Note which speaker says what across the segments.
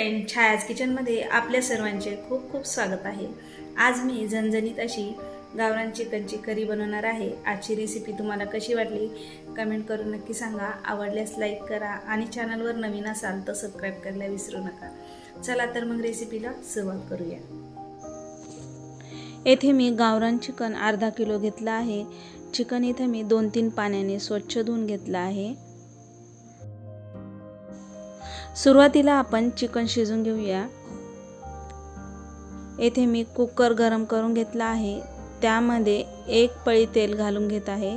Speaker 1: Friend, छायाज किचनमध्ये आपल्या सर्वांचे खूप खूप स्वागत आहे। आज मी झणझणीत अशी गावरान चिकनची करी बनवणार आहे। आजची रेसिपी तुम्हाला कशी वाटली कमेंट करून नक्की सांगा। आवडल्यास लाईक करा आणि चॅनलवर नवीन असाल तर सबस्क्राईब करायला विसरू नका। चला तर मग रेसिपीला सुरुवात करूया। येथे मी गावरान चिकन अर्धा किलो घेतलं आहे। चिकन इथे मी 2-3 पाण्याने स्वच्छ धुवून घेतलं आहे। सुरुवातीला आपण चिकन शिजवून घेऊया। येथे मी कुकर गरम करून घेतला आहे। त्यामध्ये 1 पळी तेल घालून घेत आहे।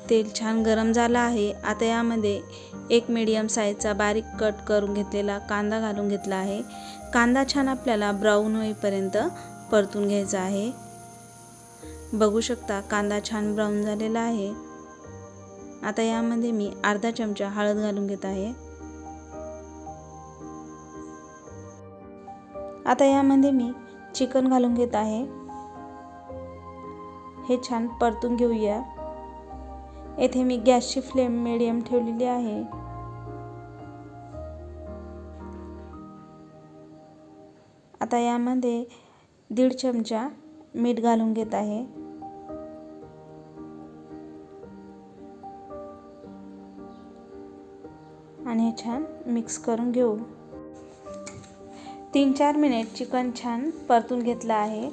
Speaker 1: तेल छान गरम झालं आहे। आता यामध्ये 1 मीडियम साईजचा बारीक कट करून घेतलेला कांदा घालून घेतला आहे। कांदा छान आपल्याला ब्राऊन होईपर्यंत परतून घ्यायचा आहे। बघू शकता कांदा छान ब्राऊन झालेला आहे। आता यामध्ये मी अर्धा चमचा हळद घालून घेत आहे। आता यामध्ये मी चिकन घालून घेत आहे। हे छान परतून घेऊया। येथे मी गॅसची फ्लेम मीडियम ठेवलेली आहे। आता यामध्ये 1.5 चमचा मीठ घालून घेत आहे। आणि हे छान मिक्स करून घेऊ। 3-4 मिनिट चिकन छान परतून घेतलं आहे।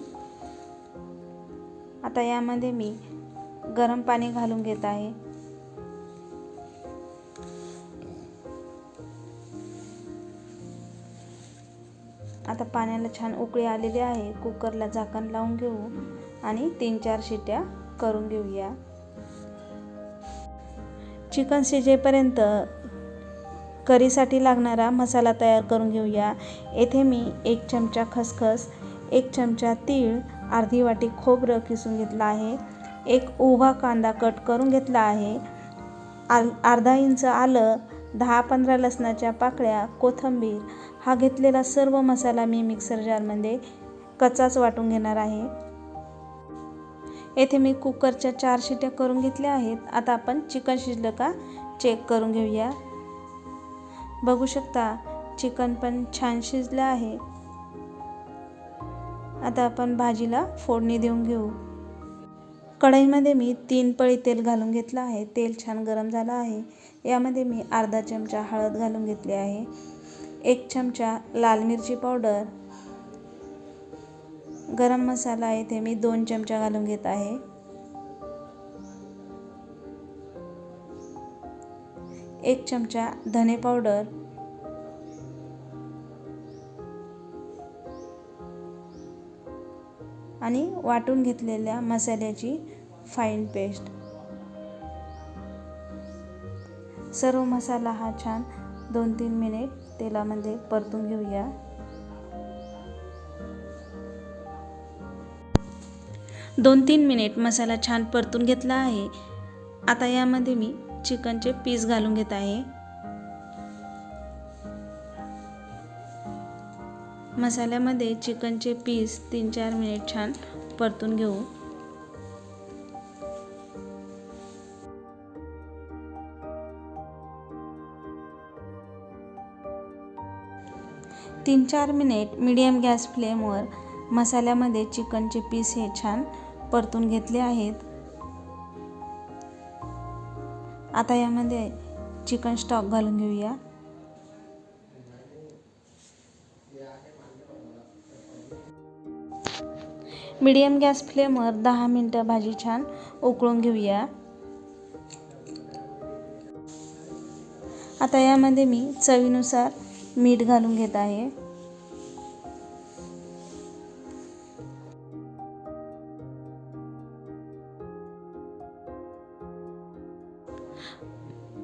Speaker 1: आता यामध्ये मी गरम पाणी घालून घेत आहे। आता पाण्याला छान उकळी आलेली आहे। कुकरला झाकण लावून घेऊ आणि 3-4 शिट्या करून घेऊया। चिकन शिजेपर्यंत करीसाठी लागणारा मसाला तयार करून घेऊया। येथे मी 1 चमचा खसखस, 1 चमचा तीळ, अर्धी वाटी खोबरं किसून घेतलं आहे। 1 उभा कांदा कट करून घेतला आहे। अर्धा इंच आलं, 10-15 लसणाच्या पाकळ्या, कोथिंबीर हा घेतलेला सर्व मसाला मी मिक्सर जारमध्ये कच्चाच वाटून घेणार आहे। येथे मी कुकरच्या 4 शिट्या करून घेतल्या आहेत। आता आपण चिकन शिजलं का चेक करून घेऊया। बघू शकता चिकन पण छान शिजलं आहे। आता आपण भाजीला फोडणी देऊन घेऊ। कढईमध्ये मी 3 पळी तेल घालून घेतलं आहे। तेल छान गरम झालं आहे। यामध्ये मी अर्धा चमचा हळद घालून घेतली आहे। 1 चमचा लाल मिरची पावडर, गरम मसाला येथे मी 2 चमचा घालून घेत आहे। 1 चमचा धने पावडर, आणि वाटून घेतलेल्या मसाल्याची फाईन पेस्ट। सर्व मसाला हा छान 2-3 मिनिट तेलामध्ये परतून घेऊया। दोन 3 मिनिट मसाला छान परतून घेतला आहे। आता यामध्ये मी चिकनचे पीस घालून घेत आहे। मसाल्यामध्ये चिकनचे पीस 3-4 मिनिट छान परतून घेऊ। तीन 4 मिनिट मीडियम गॅस फ्लेमवर मसाल्यामध्ये चिकनचे पीस हे छान परतून घेतले आहेत। आता यामध्ये चिकन स्टॉक घालून घेऊया। मीडियम गॅस फ्लेमवर 10 मिनिटं भाजी छान उकळून घेऊया। आता यामध्ये मी चवीनुसार मीठ घालून घेत आहे।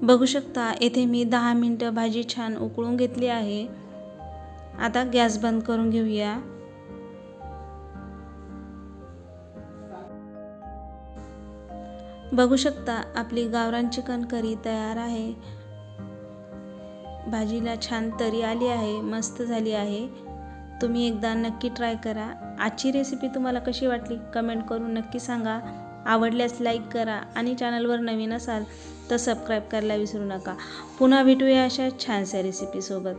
Speaker 1: बघू शकता येथे मी 10 मिनिटं भाजी छान उकळून घेतली आहे। आता गॅस बंद करून घेऊया। बघू शकता आपली गावरान चिकन करी तयार आहे। भाजीला छान तरी आली आहे, मस्त झाली आहे। तुम्ही एकदा नक्की ट्राय करा। आजची रेसिपी तुम्हाला कशी वाटली कमेंट करून नक्की सांगा। आवडल्यास लाईक करा आणि चॅनलवर नवीन असाल तर सबस्क्राईब करायला विसरू नका. पुन्हा भेटूया अशा छानशा रेसिपीसोबत.